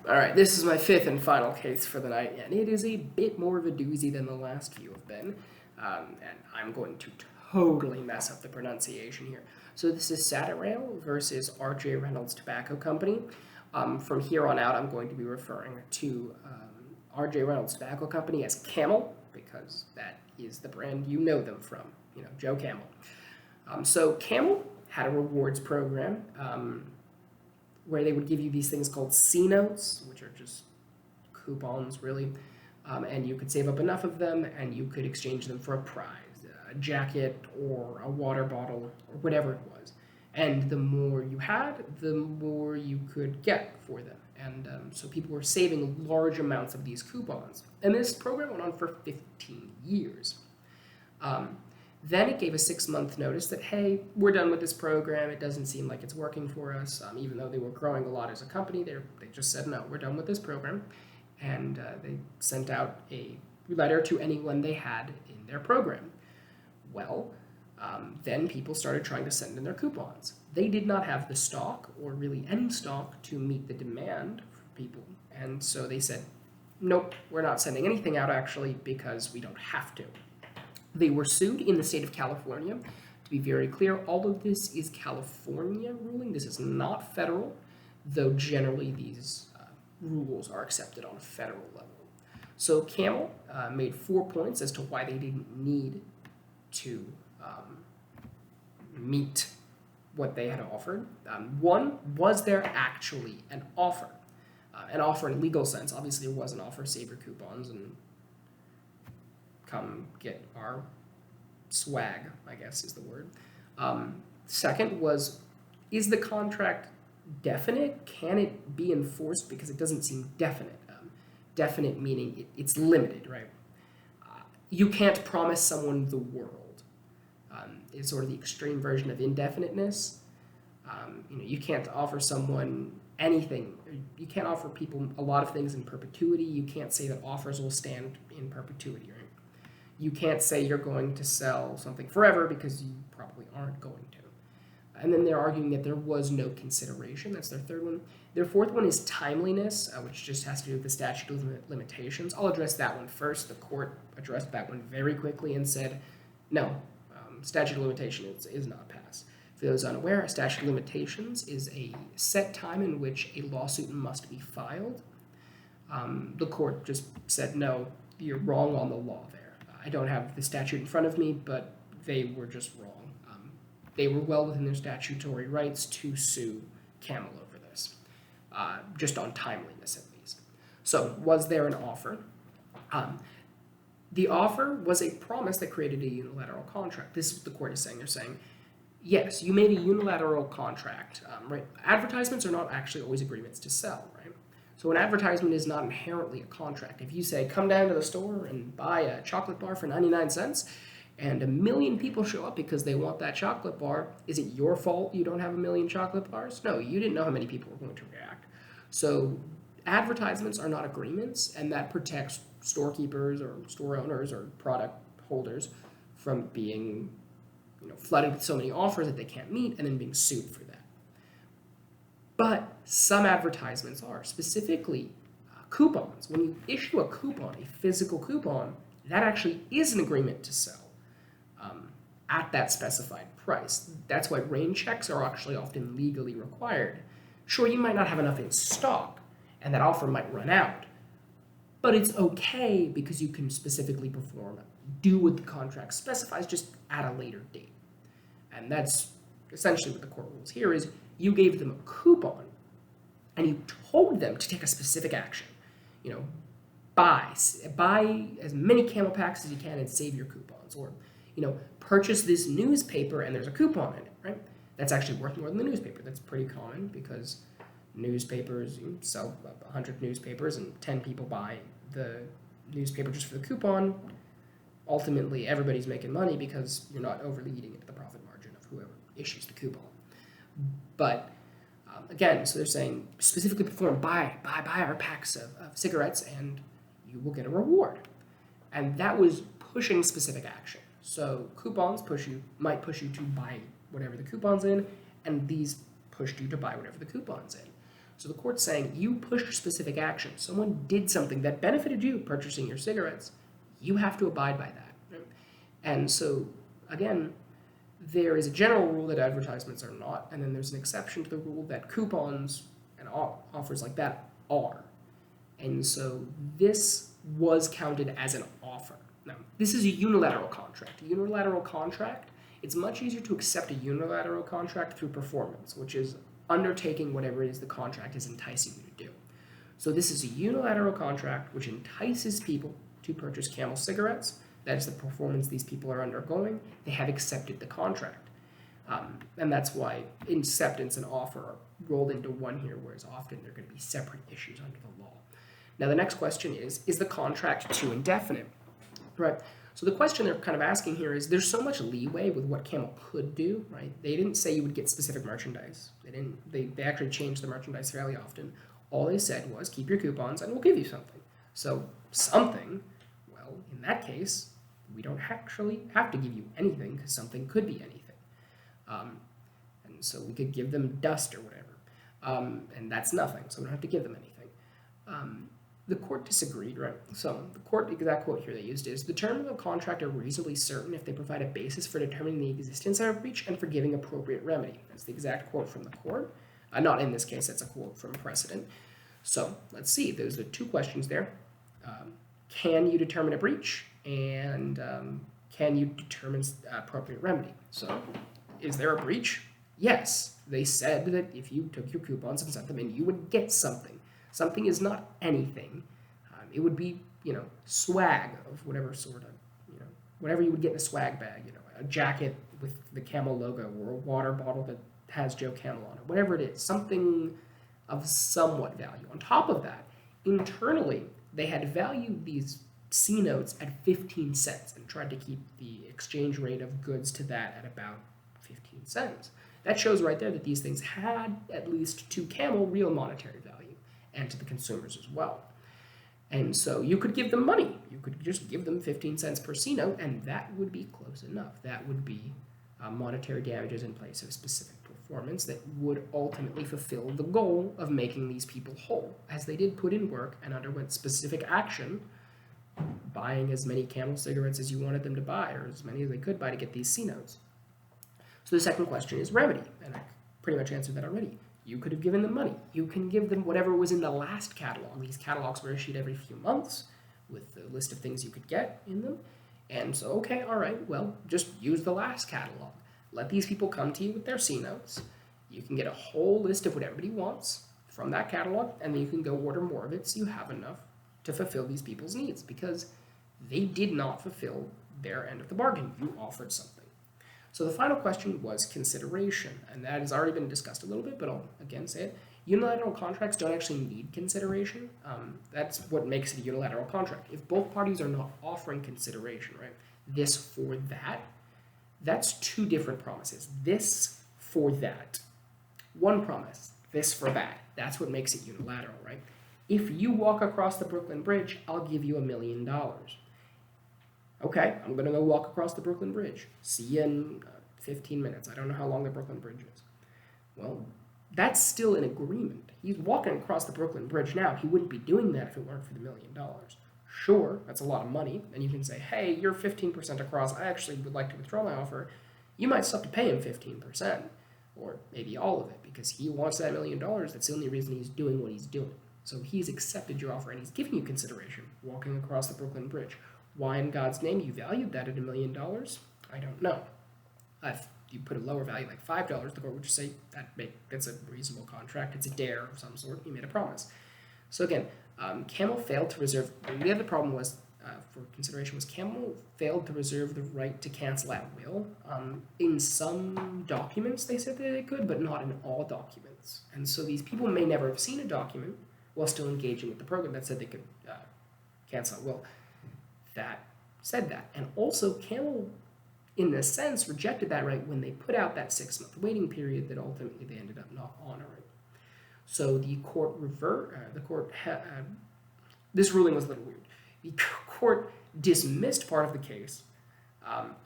All right, this is my fifth and final case for the night, and it is a bit more of a doozy than the last few have been, and I'm going to totally mess up the pronunciation here. So this is Sateriale versus Reynolds Tobacco Company. From here on out, I'm going to be referring to Reynolds Tobacco Company as Camel, because that is the brand you know them from, Joe Camel. So Camel had a rewards program where they would give you these things called C notes, which are just coupons, really, and you could save up enough of them, and you could exchange them for a prize, a jacket or a water bottle or whatever it was. And the more you had, the more you could get for them. And so people were saving large amounts of these coupons. And this program went on for 15 years. Then it gave a 6-month notice that, hey, we're done with this program. It doesn't seem like it's working for us. Even though they were growing a lot as a company, they just said, no, we're done with this program. And they sent out a letter to anyone they had in their program. Well, then people started trying to send in their coupons. They did not have the stock, or really any stock, to meet the demand for people. And so they said, nope, we're not sending anything out, actually, because we don't have to. They were sued in the state of California. To be very clear, all of this is California ruling. This is not federal, though generally these rules are accepted on a federal level. So Camel made 4 points as to why they didn't need to meet what they had offered. One, was there actually an offer? An offer in legal sense. Obviously, there was an offer, save your coupons and come get our swag, I guess is the word. Second was, is the contract definite? Can it be enforced? Because it doesn't seem definite. Definite meaning it's limited, right? You can't promise someone the world. It's sort of the extreme version of indefiniteness. You can't offer someone anything. You can't offer people a lot of things in perpetuity. You can't say that offers will stand in perpetuity, right? You can't say you're going to sell something forever because you probably aren't going to. And then they're arguing that there was no consideration. That's their third one. Their fourth one is timeliness, which just has to do with the statute of limitations. I'll address that one first. The court addressed that one very quickly and said, no, statute of limitations is not passed. For those unaware, a statute of limitations is a set time in which a lawsuit must be filed. The court just said, no, you're wrong on the law there. I don't have the statute in front of me, but they were just wrong. They were well within their statutory rights to sue Camel over this, just on timeliness at least. So, was there an offer? The offer was a promise that created a unilateral contract. This is what the court is saying. They're saying, yes, you made a unilateral contract. Right? Advertisements are not actually always agreements to sell, right? So an advertisement is not inherently a contract. If you say, come down to the store and buy a chocolate bar for 99 cents, and 1 million people show up because they want that chocolate bar, is it your fault you don't have 1 million chocolate bars? No, you didn't know how many people were going to react. So advertisements are not agreements, and that protects storekeepers or store owners or product holders from being flooded with so many offers that they can't meet and then being sued for that. But some advertisements are, specifically coupons. When you issue a coupon, a physical coupon, that actually is an agreement to sell at that specified price. That's why rain checks are actually often legally required. Sure, you might not have enough in stock, and that offer might run out, but it's okay because you can specifically do what the contract specifies, just at a later date. And that's essentially what the court rules here is, you gave them a coupon, and you told them to take a specific action. Buy as many Camel packs as you can and save your coupons. Or, purchase this newspaper and there's a coupon in it, right? That's actually worth more than the newspaper. That's pretty common because newspapers, you sell 100 newspapers and 10 people buy the newspaper just for the coupon. Ultimately, everybody's making money because you're not overly eating into the profit margin of whoever issues the coupon. But again, so they're saying specifically perform, buy our packs of cigarettes and you will get a reward. And that was pushing specific action. So coupons might push you to buy whatever the coupon's in, and these pushed you to buy whatever the coupon's in. So the court's saying you pushed specific action. Someone did something that benefited you purchasing your cigarettes. You have to abide by that. Right? And so, again, there is a general rule that advertisements are not, and then there's an exception to the rule that coupons and offers like that are. And so this was counted as an offer. Now, this is a unilateral contract. A unilateral contract, it's much easier to accept a unilateral contract through performance, which is undertaking whatever it is the contract is enticing you to do. So this is a unilateral contract which entices people to purchase Camel cigarettes. That is the performance these people are undergoing. They have accepted the contract. And that's why acceptance and offer are rolled into one here, whereas often they're going to be separate issues under the law. Now the next question is the contract too indefinite? Right. So the question they're kind of asking here is there's so much leeway with what Camel could do, right? They didn't say you would get specific merchandise. They actually changed the merchandise fairly often. All they said was keep your coupons and we'll give you something. So something, well, in that case, we don't actually have to give you anything because something could be anything. And so we could give them dust or whatever. And that's nothing, so we don't have to give them anything. The court disagreed, right? So the court, the exact quote here they used is, the terms of the contract are reasonably certain if they provide a basis for determining the existence of a breach and for giving appropriate remedy. That's the exact quote from the court. Not in this case, that's a quote from precedent. So let's see, those are two questions there. Can you determine a breach? And can you determine appropriate remedy? So is there a breach? Yes. They said that if you took your coupons and sent them in, you would get something. Something is not anything. It would be, swag of whatever sort of, whatever you would get in a swag bag, a jacket with the Camel logo or a water bottle that has Joe Camel on it, whatever it is, something of somewhat value. On top of that, internally, they had valued these C notes at 15 cents and tried to keep the exchange rate of goods to that at about 15 cents. That shows right there that these things had, at least to Camel, real monetary value, and to the consumers as well. And so you could give them money. You could just give them 15 cents per C note, and that would be close enough. That would be monetary damages in place of specific performance that would ultimately fulfill the goal of making these people whole, as they did put in work and underwent specific action, buying as many Camel cigarettes as you wanted them to buy, or as many as they could buy to get these C notes. So the second question is remedy, and I pretty much answered that already. You could have given them money. You can give them whatever was in the last catalog. These catalogs were issued every few months with a list of things you could get in them. And so, okay, all right, well, just use the last catalog. Let these people come to you with their C notes. You can get a whole list of what everybody wants from that catalog, and then you can go order more of it so you have enough to fulfill these people's needs, because they did not fulfill their end of the bargain. You offered something. So the final question was consideration, and that has already been discussed a little bit, but I'll again say it. Unilateral contracts don't actually need consideration. That's what makes it a unilateral contract. If both parties are not offering consideration, right, this for that, that's two different promises. This for that. One promise, this for that. That's what makes it unilateral, right? If you walk across the Brooklyn Bridge, I'll give you $1 million. Okay, I'm going to go walk across the Brooklyn Bridge. See you in 15 minutes. I don't know how long the Brooklyn Bridge is. Well, that's still an agreement. He's walking across the Brooklyn Bridge now. He wouldn't be doing that if it weren't for the $1 million. Sure, that's a lot of money, and you can say, hey, you're 15% across. I actually would like to withdraw my offer. You might still have to pay him 15%, or maybe all of it, because he wants that $1 million. That's the only reason he's doing what he's doing. So he's accepted your offer, and he's giving you consideration, walking across the Brooklyn Bridge. Why in God's name you valued that at $1 million? I don't know. If you put a lower value like $5, the court would just say that's a reasonable contract. It's a dare of some sort. You made a promise. So again, Camel failed to reserve. The other problem was for consideration was Camel failed to reserve the right to cancel at will. In some documents they said that they could, but not in all documents. And so these people may never have seen a document while still engaging with the program that said they could cancel at will. That said that. And also Camel, in a sense, rejected that right when they put out that 6-month waiting period that ultimately they ended up not honoring. So the court this ruling was a little weird. The court dismissed part of the case,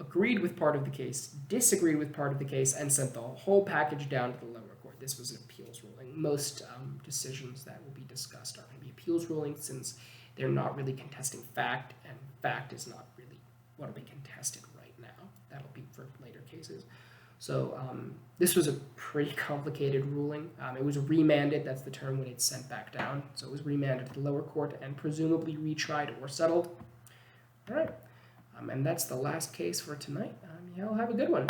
agreed with part of the case, disagreed with part of the case, and sent the whole package down to the lower court. This was an appeals ruling. most decisions that will be discussed are going to be appeals rulings, since they're not really contesting fact, and fact is not really what will be contested right now. That'll be for later cases. So this was a pretty complicated ruling. It was remanded, that's the term when it's sent back down. So it was remanded to the lower court and presumably retried or settled. All right, and that's the last case for tonight. Y'all have a good one.